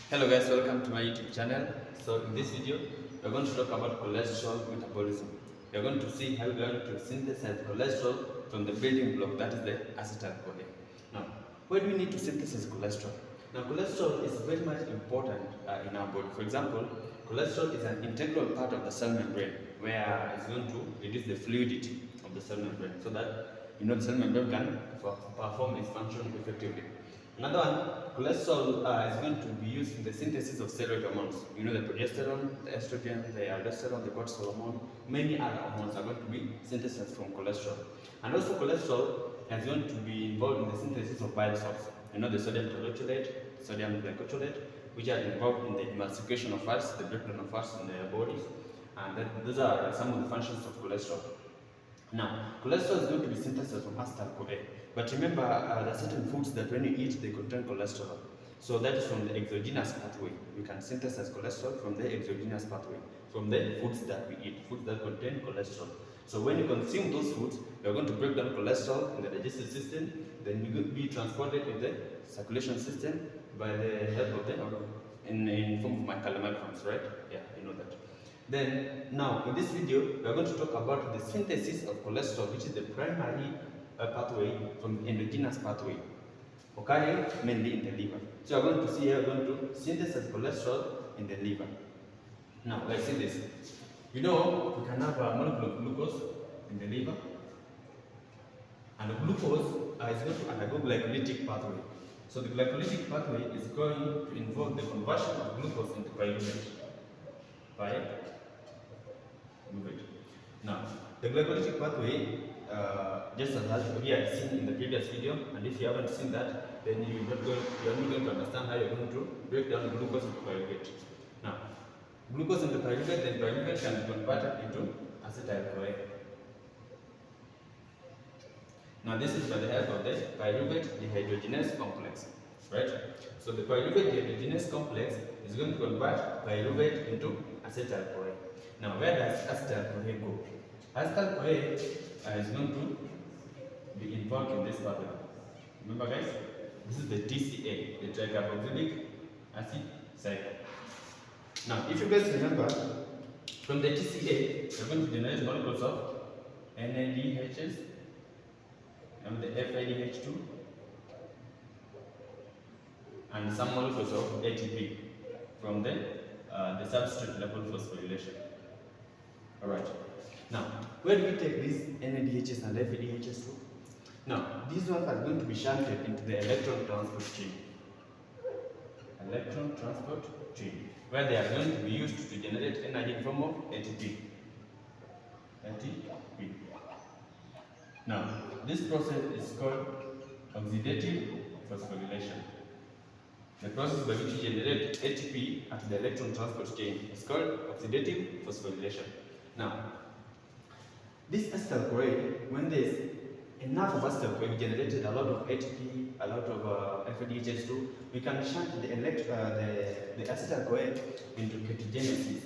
Hello guys, welcome to my YouTube channel. So in this video, we're going to talk about cholesterol metabolism. We're going to see how we're going to synthesize cholesterol from the building block, that is the acetyl-CoA. Now, why do we need to synthesize cholesterol? Now, cholesterol is very much important in our body. For example, cholesterol is an integral part of the cell membrane where it's going to reduce the fluidity of the cell membrane so that the cell membrane can perform its function effectively. Another one, cholesterol is going to be used in the synthesis of steroid hormones. The progesterone, the estrogen, the aldosterone, the cortisol hormone, many other hormones are going to be synthesized from cholesterol. And also cholesterol is going to be involved in the synthesis of bile salts. The sodium chlorotolate, sodium glycotolate, which are involved in the emulsification of fats, the breakdown of fats in their bodies. And those are some of the functions of cholesterol. Now, cholesterol is going to be synthesized from acetyl-CoA. But remember, there are certain foods that when you eat, they contain cholesterol. So that is from the exogenous pathway. We can synthesize cholesterol from the exogenous pathway, from the foods that we eat, foods that contain cholesterol. So when you consume those foods, you are going to break down cholesterol in the digestive system, then it will be transported in the circulation system by the help of in form of micronephrones, right? Yeah, you know that. Then now in this video we are going to talk about the synthesis of cholesterol, which is the primary pathway from the endogenous pathway, occurring mainly in the liver. So we are going to see here we are going to synthesize cholesterol in the liver. Now let's see this. We can have a molecule of glucose in the liver, and the glucose is going to undergo glycolytic pathway. So the glycolytic pathway is going to involve the conversion of glucose into pyruvate. Now, the glycolytic pathway, just as we had seen in the previous video, and if you haven't seen that, then you are not going to understand how you're going to break down glucose into pyruvate. Now, glucose into pyruvate, then pyruvate can be converted into acetyl-CoA. Now, this is by the help of the pyruvate dehydrogenase complex, right? So the pyruvate dehydrogenase complex is going to convert pyruvate into acetyl-CoA. Now, where does acetyl-CoA go? Acetyl-CoA is going to be involved in this pathway. Remember, guys, this is the TCA, the tricarboxylic acid cycle. Now, if you guys remember, from the TCA, we're going to generate molecules of NADHs and the FADH2 and some molecules of ATP from the substrate level phosphorylation. Alright. Now, where do we take these NADHs and FADHs to? Now, these ones are going to be shunted into the electron transport chain. Electron transport chain, where they are going to be used to generate energy in form of ATP. ATP. Now, this process is called oxidative phosphorylation. The process by which you generate ATP at the electron transport chain is called oxidative phosphorylation. Now, this acetyl-CoA, when there is enough of acetyl-CoA, we generated a lot of ATP, a lot of FADH2, we can shunt the acetyl-CoA into ketogenesis.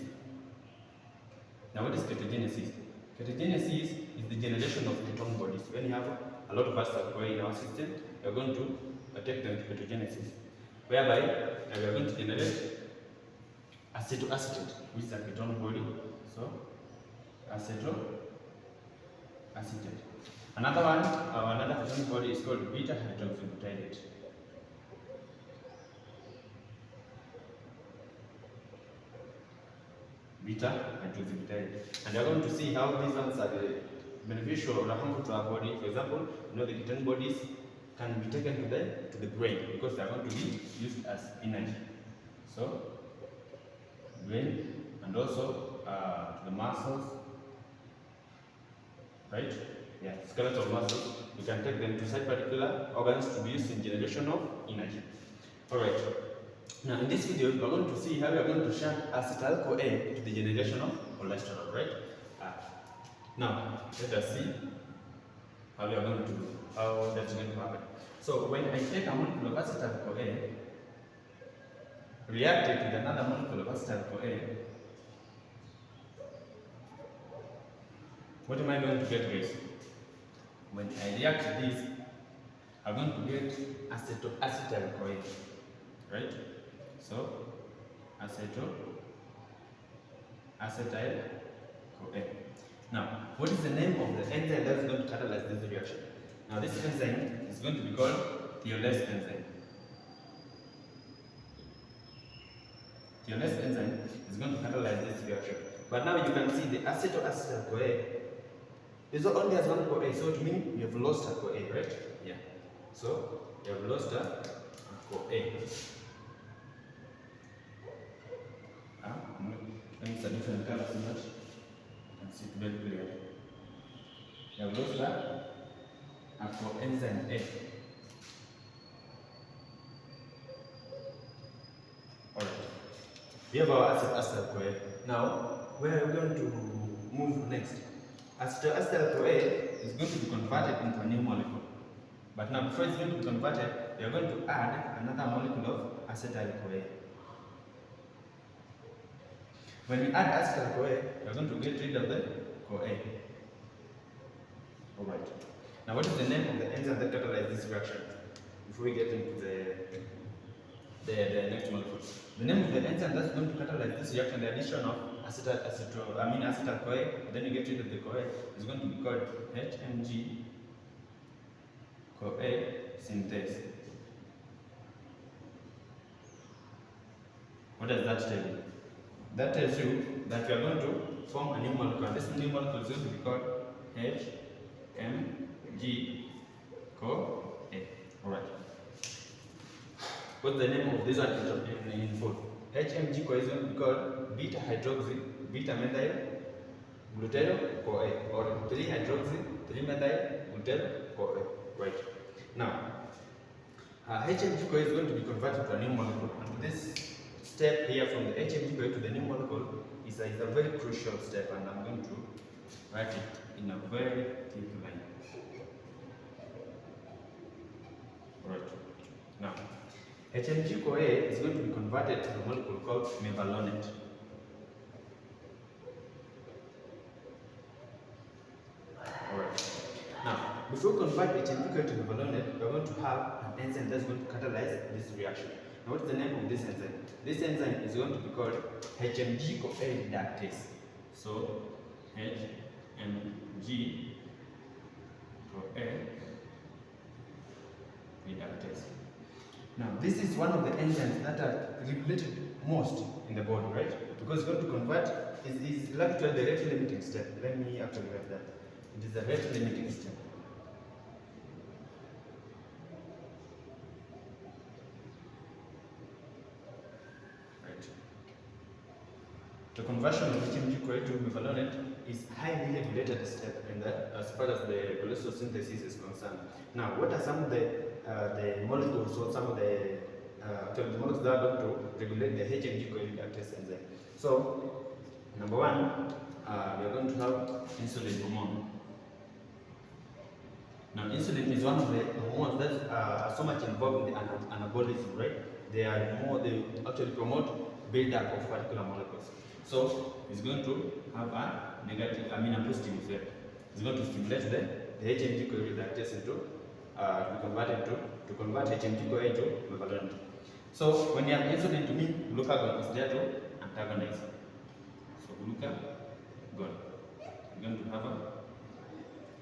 Now, what is ketogenesis? Ketogenesis is the generation of ketone bodies. When you have a lot of acetyl-CoA in our system, we are going to take them to ketogenesis, whereby we are going to generate acetoacetate, which is a ketone body. So, acetoacetate. Another one, another ketone body is called beta hydroxybutyrate. Beta hydroxybutyrate. And we are going to see how these ones are beneficial or harmful to our body. For example, the ketone bodies can be taken to the brain because they are going to be used as energy. So, brain and also to the muscles, right? Yeah, skeletal muscles. You can take them to such particular organs to be used in generation of energy. Alright. Now in this video, we are going to see how we are going to shunt acetyl-CoA to the generation of cholesterol, right? Now let us see how we are going to do, how that's going to happen. So when I take a molecule of acetyl-CoA, react it with another molecule of acetyl-CoA, what am I going to get, guys? When I react this, I'm going to get acetyl-CoA, right? So acetyl-CoA. Now, what is the name of the enzyme that is going to catalyze this reaction? Now, this enzyme is going to be called thiolase enzyme. Thiolase enzyme is going to catalyze this reaction. But now you can see the acetyl-CoA is only has one CoA, so it means you have lost a CoA, right? Yeah. So you have lost a CoA. Let me use a different color so that you can see it very clearly. You have lost a coenzyme A. Alright. We have our acetyl-CoA. Now, where are we going to move next? Acetyl-CoA is going to be converted into a new molecule. But now, before it's going to be converted, we are going to add another molecule of acetyl-CoA. When we add acetyl-CoA, we are going to get rid of the CoA. Alright. Now, what is the name of the enzyme that catalyzes this reaction? Before we get into the next molecule. The name of the enzyme that's going to catalyze this reaction, the addition of acetyl-CoA, then you get rid of the CoA, is going to be called HMG-CoA synthase. What does that tell you? That tells you that we are going to form a new molecule, and this new molecule is going to be called HMG-CoA. Alright. What's the name of this one in full? HMG-CoA is going to be called beta-hydroxy-beta-methyl glutathione-CoA, or 3-hydroxy-3-methyl-glutathione-CoA. Right. Now, HMG-CoA is going to be converted to a new molecule, and this step here from the HMG-CoA to the new molecule is a very crucial step, and I'm going to write it in a very thick line. Right. Now, HMG-CoA is going to be converted to a molecule called mevalonate. Alright. Now, before we convert HMG-CoA to mevalonate, we are going to have an enzyme that's going to catalyze this reaction. Now, what is the name of this enzyme? This enzyme is going to be called HMG-CoA reductase. So, HMG-CoA reductase. Now, this is one of the enzymes that are regulated most in the body, right? Because it's going to convert, is actually the rate limiting step. Let me actually write that. It is the rate limiting step. The conversion of HMG-CoA to mevalonate is highly regulated step in that, as far as the cholesterol synthesis is concerned. Now, what are some of the molecules, or some of the molecules that are going to regulate the HMG-CoA reductase enzyme? So, number one, we are going to have insulin hormone. Now, insulin is one of the hormones that are so much involved in the anabolism, right? They actually promote build-up of particular molecules. So, it's going to have a positive effect. It's going to stimulate the HMG-CoA reductase into to convert HMG-CoA into mevalonate. So, when you have insulin, to me, glucagon is there to antagonize. So, glucagon is going to have a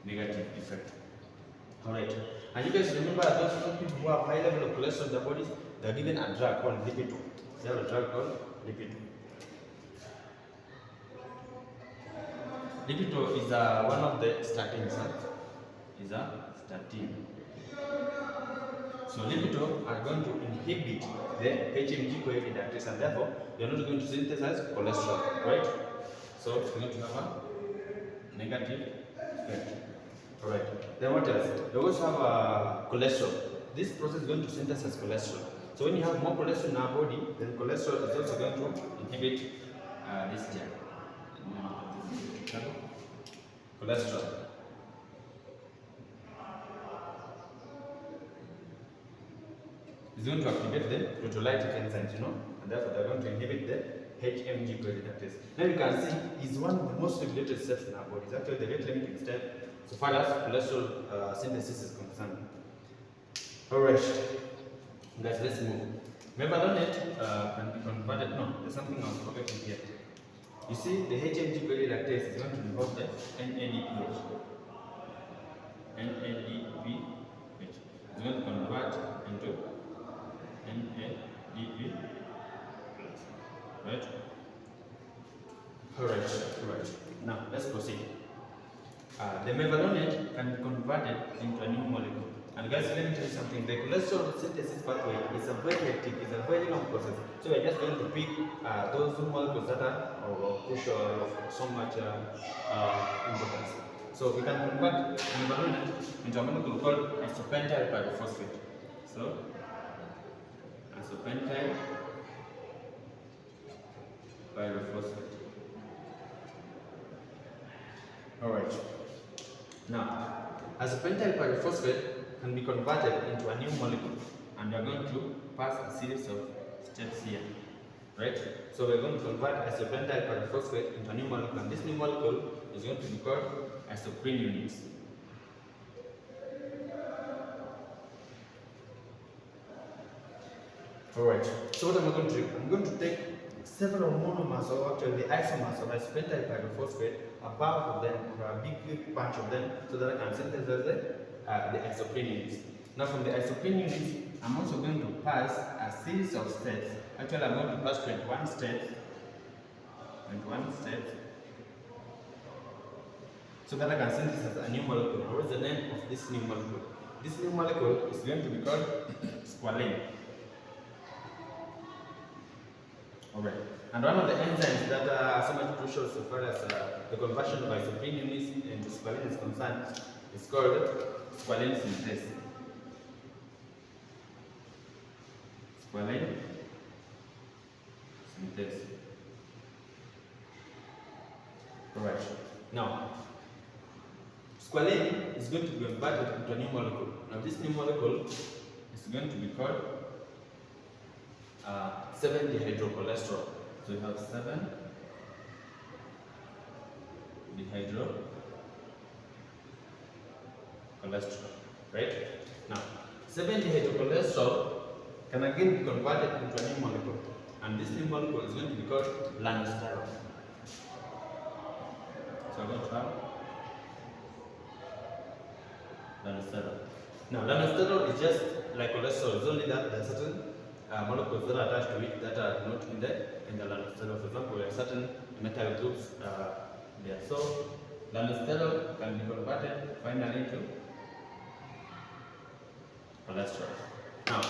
negative effect. Alright. And you guys remember those people who have high level of cholesterol in their bodies, they are given a drug called lipido. They have a drug called lipido. Lipido is one of the statins. Is a statin. So lipido are going to inhibit the HMG-CoA reductase, and therefore you are not going to synthesize cholesterol, right? So you are going to have a negative effect. Alright. Then what else? You also have cholesterol. This process is going to synthesize cholesterol. So when you have more cholesterol in our body, then cholesterol is also going to inhibit this gel. Cholesterol. It's going to activate the proteolytic enzymes, and therefore they're going to inhibit the HMG-CoA reductase. Now you can see it's one of the most regulated steps in our body. It's actually the rate limiting step so far as cholesterol synthesis is concerned. Alright, guys, let's move. Mevalonate can be converted. No, there's something I was forgetting here. You see, the HMG query lactase is going to involve the NADPH. NADPH is going to convert into NADP plus. Right? Alright. Now, let's proceed. The mevalonate can be converted into a new molecule. And guys, let me tell you something. The cholesterol synthesis pathway is a very hectic, it's a very long process. So we're just going to pick those molecules that are crucial, of so much importance. So we can convert mevalonate into a molecule called isopentyl pyrophosphate. So, isopentyl pyrophosphate. Alright. Now, isopentyl pyrophosphate can be converted into a new molecule, and we are going to pass a series of steps here, right? So we are going to convert isopentyl pyrophosphate into a new molecule, and this new molecule is going to be called isoprene units. Alright, so what am I going to do? I'm going to take several monomers, or actually the isomers of isopentyl pyrophosphate, a bulk of them, or a big bunch of them, so that I can synthesize the isoprene units. Now from the isoprene units, I'm also going to pass a series of steps. Actually, I'm going to pass 21 steps, so that I can synthesize a new molecule. What is the name of this new molecule? This new molecule is going to be called squalane. Alright, and one of the enzymes that are so much crucial so far as the conversion of isoprene units into squalane is concerned is called squalane synthase. Squalane synthase. Alright, now squalane is going to be converted into a new molecule. Now this new molecule is going to be called 7-dehydrocholesterol. So you have 7-dehydrocholesterol, right? Now, 7-dehydrocholesterol can again be converted into a new molecule, and this new molecule is going to be called lanosterol. So I'm going to have lanosterol. Now, lanosterol is just like cholesterol, it's only that there are certain molecules that are attached to it that are not in the lanosterol. For example, there are certain metal groups there. So lanosterol can be converted finally to cholesterol. Now,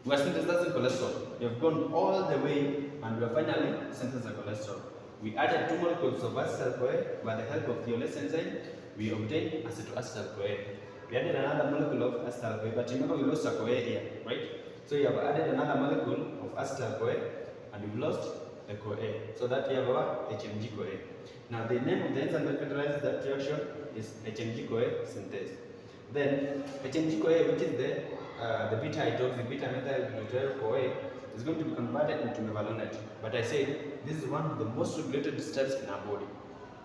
we are synthesizing cholesterol. We have gone all the way and we have finally synthesized cholesterol. We added 2 molecules of acetyl-CoA by the help of the thiolase enzyme. We obtained acetoacetyl-CoA. We added another molecule of acetyl-CoA, but remember we lost a CoA here, right? So you have added another molecule of acetyl-CoA and you've lost the CoA. So that you have our HMG-CoA. Now the name of the enzyme that catalyzes that reaction is HMG-CoA synthase. Then HMG-CoA, which is the beta-hydroxy beta-methyl-butyl-CoA, is going to be converted into mevalonate. But I said this is one of the most regulated steps in our body.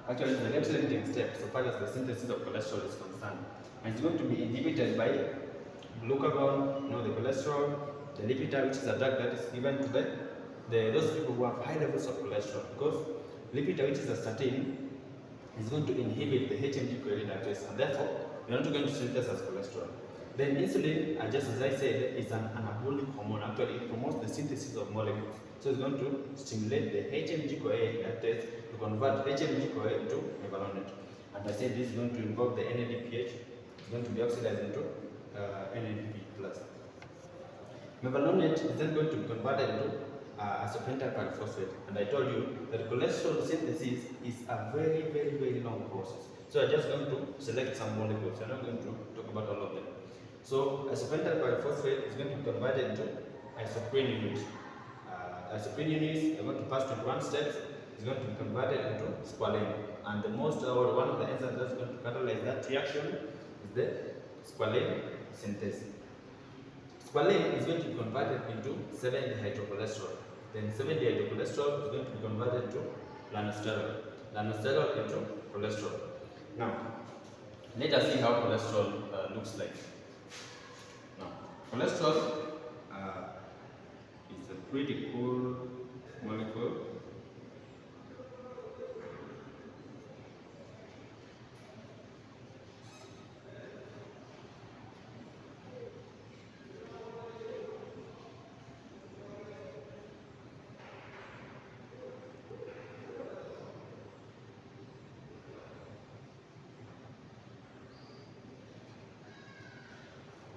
Actually, it's the rate limiting step so far as the synthesis of cholesterol is concerned. And it's going to be inhibited by glucagon, the cholesterol, the lipita, which is a drug that is given to those people who have high levels of cholesterol, because lipita, which is a statin, is going to inhibit the HMG-CoA reductase, and therefore we are not going to synthesize cholesterol. Then insulin, just as I said, is an anabolic hormone. Actually, it promotes the synthesis of molecules. So it's going to stimulate the HMG-CoA reductase to convert HMG-CoA into mevalonate. And I said this is going to involve the NADPH. It's going to be oxidized into NADP+. Mevalonate is then going to be converted into isopentyl pyrophosphate. And I told you that cholesterol synthesis is a very, very, very long process. So I'm just going to select some molecules. I'm not going to talk about all of them. So isopentyl pyrophosphate is going to be converted into isoprene units. Isoprene units are going to pass 21 steps. It's going to be converted into squalane. And the most, or one of the enzymes that's going to catalyze that reaction is the squalane synthase. Squalane is going to be converted into 7-dehydrocholesterol. Then 7-dehydrocholesterol is going to be converted to lanosterol. Lanosterol into cholesterol. Now, let us see how cholesterol looks like. Now, cholesterol pretty cool molecule.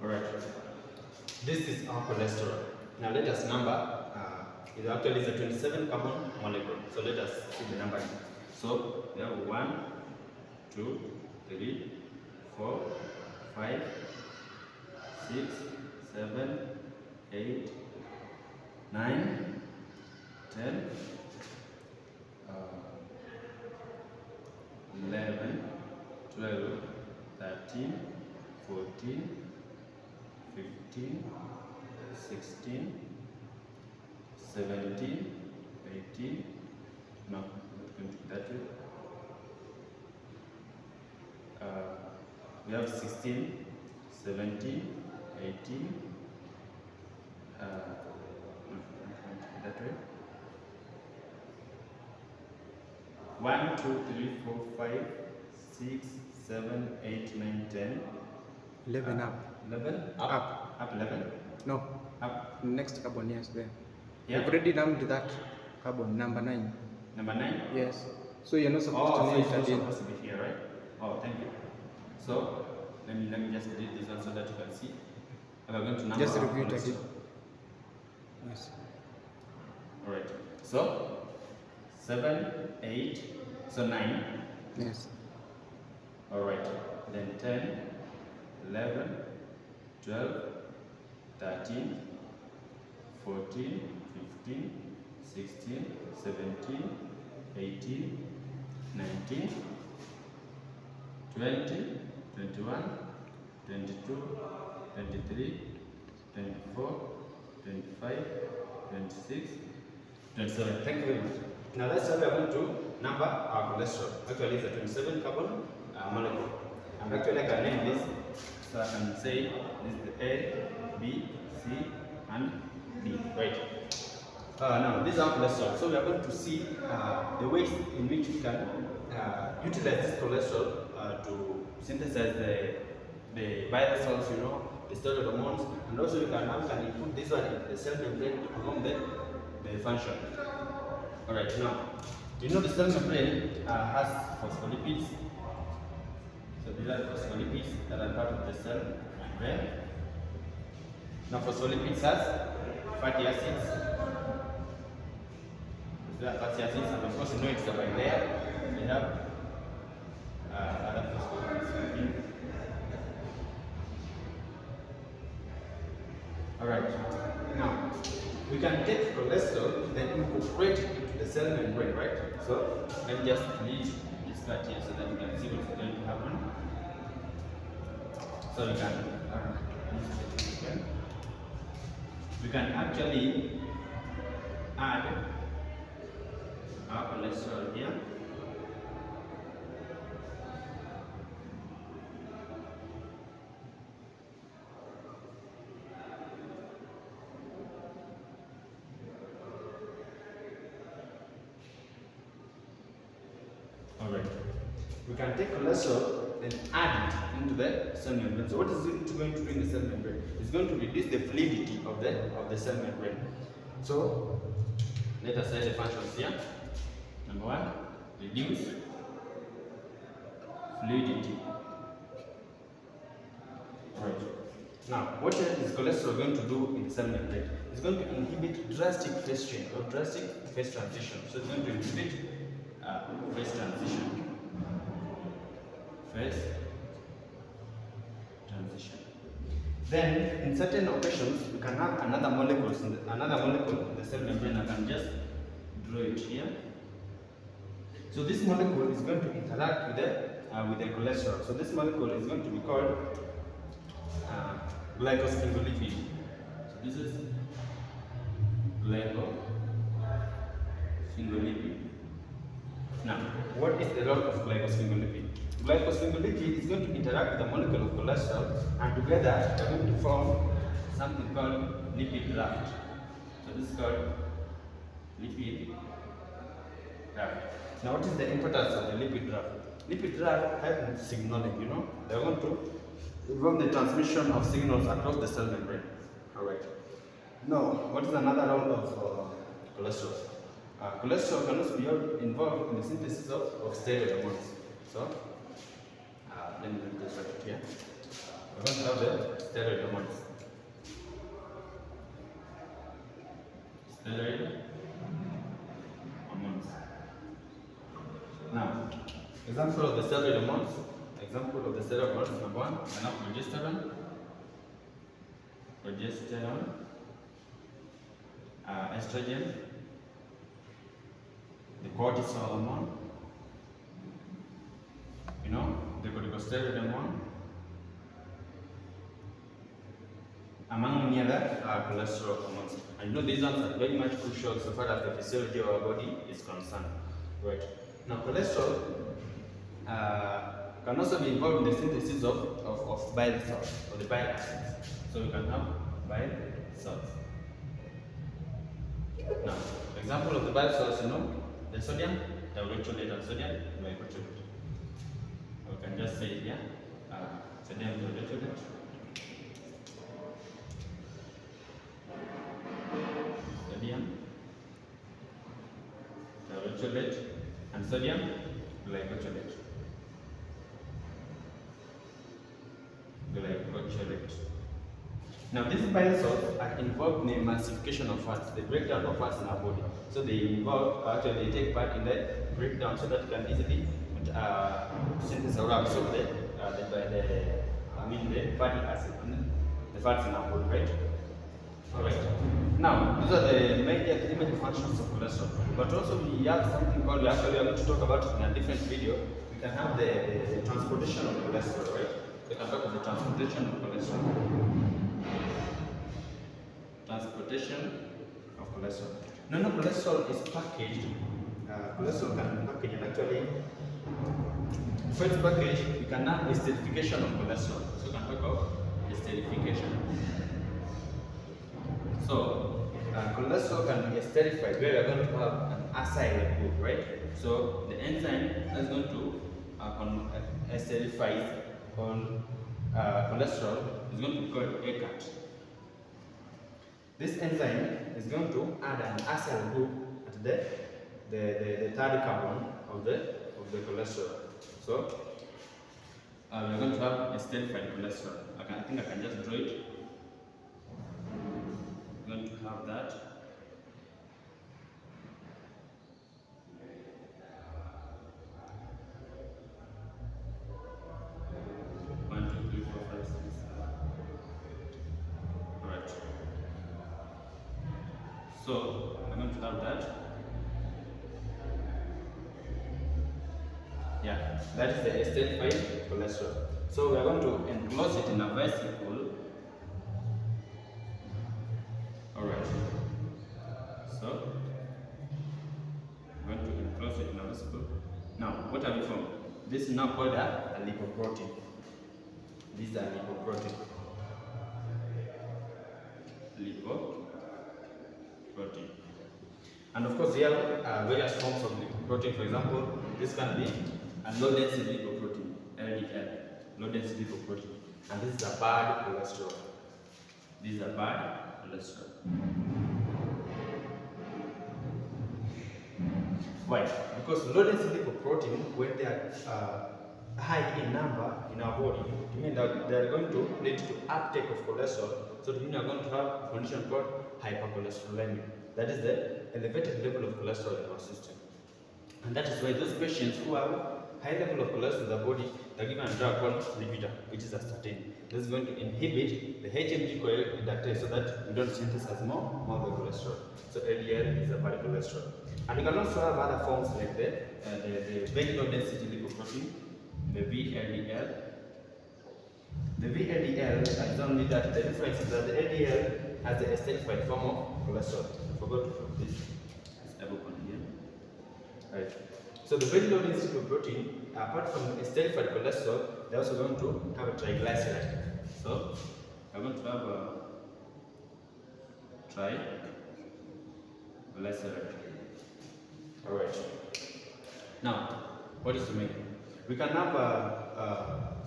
Alright, this is our cholesterol. Now let us number. It actually is a 27 carbon molecule. So let us see the number. So we have 1, 2, 3, 4, 5, 6, 7, 8, 9, 10, 11, 12, 13, 14, 15, 16, 17, 18, no, not going to be that way. We have 16, 17, 18, no, not going to be that way. 1, 2, 3, 4, 5, 6, 7, 8, 9, 10. 11 up. 11? Up 11? No. Up. Next carbon, yes, there. Yeah. I've already named that carbon, number 9. Number 9? Yes. So you're not supposed to so name it's it not again. supposed to be here, right? Oh, thank you. So, let me just delete this one so that you can see. And we're going to number. Just review it again. Yes. Alright. So, 7, 8, so 9. Yes. Alright. Then 10, 11, 12, 13, 14, 15, 16, 17, 18, 19, 20, 21, 22, 23, 24, 25, 26, 27. Thank you very much. Now that's how we are going to number our cholesterol. Actually, it's a 27 carbon molecule. And actually, I can name this. So I can say this is the A, B, C, and D. Right. Now, this is our cholesterol. So we are going to see the ways in which we can utilize this cholesterol to synthesize the vital cells, the steroid hormones, and also you can put this one in the cell membrane to perform the function. Alright, now, the cell membrane has phospholipids. So these are phospholipids that are part of the cell membrane. Now, phospholipids has fatty acids. There are fatty acids, and of course, it's a bilayer. They have other phospholipids. Alright, now we can take cholesterol then incorporate it into the cell membrane, right? So let me just delete this part here so that you can see what's going to happen. So we can actually add our cholesterol here. Alright, we can take cholesterol and add it into the cell membrane. So what is it going to do in the cell membrane? It's going to reduce the fluidity of the cell membrane. So let us say the functions here. Number 1, reduce fluidity. Alright. Now, what is cholesterol going to do in the cell membrane? It's going to inhibit drastic phase change or drastic phase transition. So it's going to inhibit phase transition. Then, in certain occasions, we can have another molecule in the cell membrane. I can just draw it here. So this molecule is going to interact with the cholesterol. So this molecule is going to be called glycosphingolipid. So this is glycosphingolipid. Now, what is the role of glycosphingolipid? Glycosphingolipid is going to interact with the molecule of cholesterol, and together they are going to form something called lipid raft. So this is called lipid draft. Now, what is the importance of the lipid draft? Lipid draft helps signaling. You know, they want to involve the transmission of signals across the cell membrane. All right. Now, what is another role of cholesterol? Cholesterol can also be involved in the synthesis of steroid hormones. So, let me do this right here. We're going to have the steroid hormones. Steroid hormones. Now, example of the steroid hormones. Example of the steroid hormones. Number one, we have progesterone, estrogen, the cortisol hormone, you know, the corticosteroid hormone, among many other cholesterol hormones. And you know, these ones are very much crucial so far as the physiology of our body is concerned. Right. Now, cholesterol can also be involved in the synthesis of bile salts or the bile acids. So we can have bile salts. Now, example of the bile salts, you know, the sodium, the electrolyte, and sodium, the electrolyte. We can just say here, sodium electrolyte. Sodium, electrolyte, and sodium glycosylate. Glycosylate. Now, these bile salts are involved in the emulsification of fats, the breakdown of fats in our body. So they involve, actually, they take part in the breakdown so that you can easily synthesize or absorb the fatty acid, the fats in our body, right? Alright. Now, these are the three major functions of cholesterol. But also we have something called, we are going to talk about in a different video. We can have the transportation of cholesterol, right? We can talk about the transportation of cholesterol. Transportation of cholesterol. No, cholesterol is packaged. Cholesterol can be packaged, and actually, for its package, we can have esterification of cholesterol. So we can talk about esterification. So, cholesterol can be esterified where we are going to have an acyl group, right? So, the enzyme is going to esterify cholesterol is going to be called ACAT. This enzyme is going to add an acyl group at the third carbon of the cholesterol. So, we are going to have esterified cholesterol. I think I can just draw it. Going to have that. One, two, three, four, five, six. Alright. So I'm going to have that. Yeah, that is the esterified cholesterol. So we are going to enclose it in a vesicle. Alright. So I'm going to enclose it in a vesicle. Now, what are we from? This is now called a lipoprotein. These are lipoprotein. Lipoprotein. And of course, there are various forms of lipoprotein. For example, this can be a low density lipoprotein, LDL, low density lipoprotein. And this is a bad cholesterol. These are bad cholesterol. Why? Because low density lipoprotein, when they are high in number in our body, it means that they are going to lead to uptake of cholesterol. So it means we are going to have a condition called hypercholesterolemia. That is the elevated level of cholesterol in our system. And that is why those patients who have high level of cholesterol in the body, they are given a drug called Levitra, which is a statin. This is going to inhibit the HMG coil reductase so that we don't synthesize more the cholesterol. So LDL is a bad cholesterol. And we can also have other forms like the very low density lipoprotein, the VLDL. The VLDL is only that the difference is that the LDL has the esterified form of cholesterol. Forgot to put this on here. Right. So the very low density lipoprotein, apart from esterified cholesterol, they're also going to have a triglyceride. So we're going to have a triglyceride. cholesterol. Alright. Now, what is remaining? We can have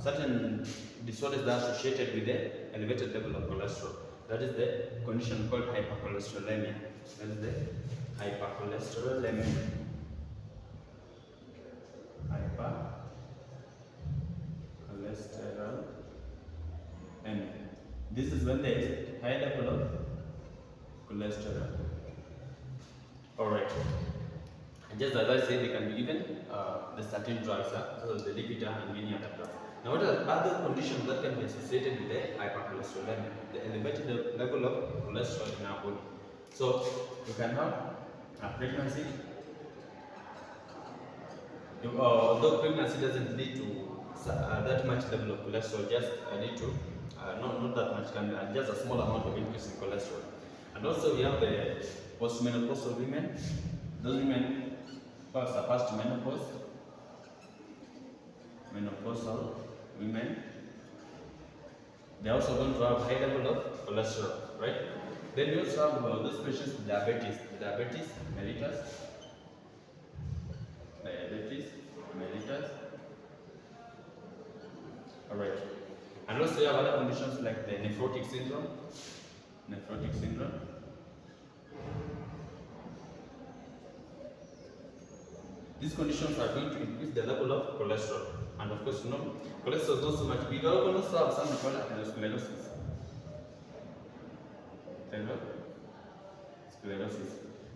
certain disorders that are associated with the elevated level of cholesterol. That is the condition called hypercholesterolemia. That is the hypercholesterolemia. Hypercholesterolemia. This is when there is high level of cholesterol. Alright. Just as I said, they can be given the certain drugs, so the lipid and many other drugs. Now, what are other conditions that can be associated with the hypercholesterolemia? The elevated level of cholesterol in our body. So, you can have pregnancy. Though pregnancy doesn't lead to that much level of cholesterol, just lead to not that much, can just a small amount of increase in cholesterol. And also, we have the postmenopausal women. Those women who have surpassed menopause, menopausal women, they're also going to have high level of cholesterol, right? Then we also have those patients with diabetes mellitus, alright. And also you have other conditions like the nephrotic syndrome. These conditions are going to increase the level of cholesterol. And of course, cholesterol is not so much. We also have something called atherosclerosis.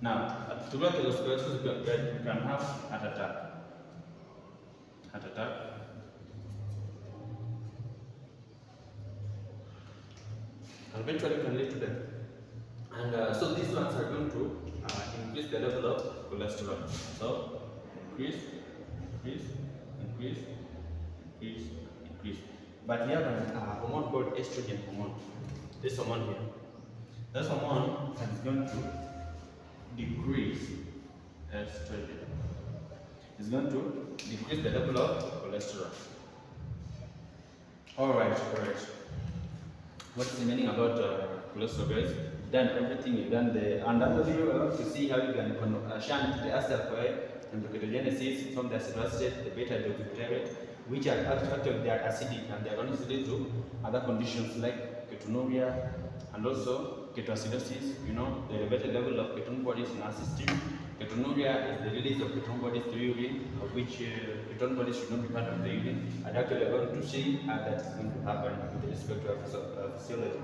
Now, through atherosclerosis, you can have heart attack. And eventually can lead to death. And so these ones are going to increase the level of cholesterol. So, increase. But we have a hormone called estrogen hormone. This hormone here. This hormone is going to decrease estrogen. It's going to decrease the level of cholesterol. Alright. What's the meaning about cholesterol, guys? Done everything, you've done another video to see how you can shunt the acetyl-CoA and the ketogenesis from the acetate, the beta hydroxybutyrate, which are actually they are acidic and they are going to lead to other conditions like ketonuria and also ketoacidosis. The elevated level of ketone bodies in our system. Ketonuria is the release of ketone bodies to urine, of which ketone bodies should not be part of the urine. And actually, we're going to see how that is going to happen with respect to our physiology.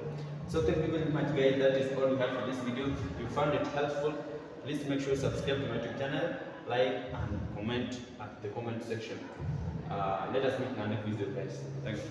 So thank you very much, guys. That is all we have for this video. If you found it helpful, please make sure to subscribe to my YouTube channel, like and comment at the comment section. Let us meet in our next video, guys. Thank you.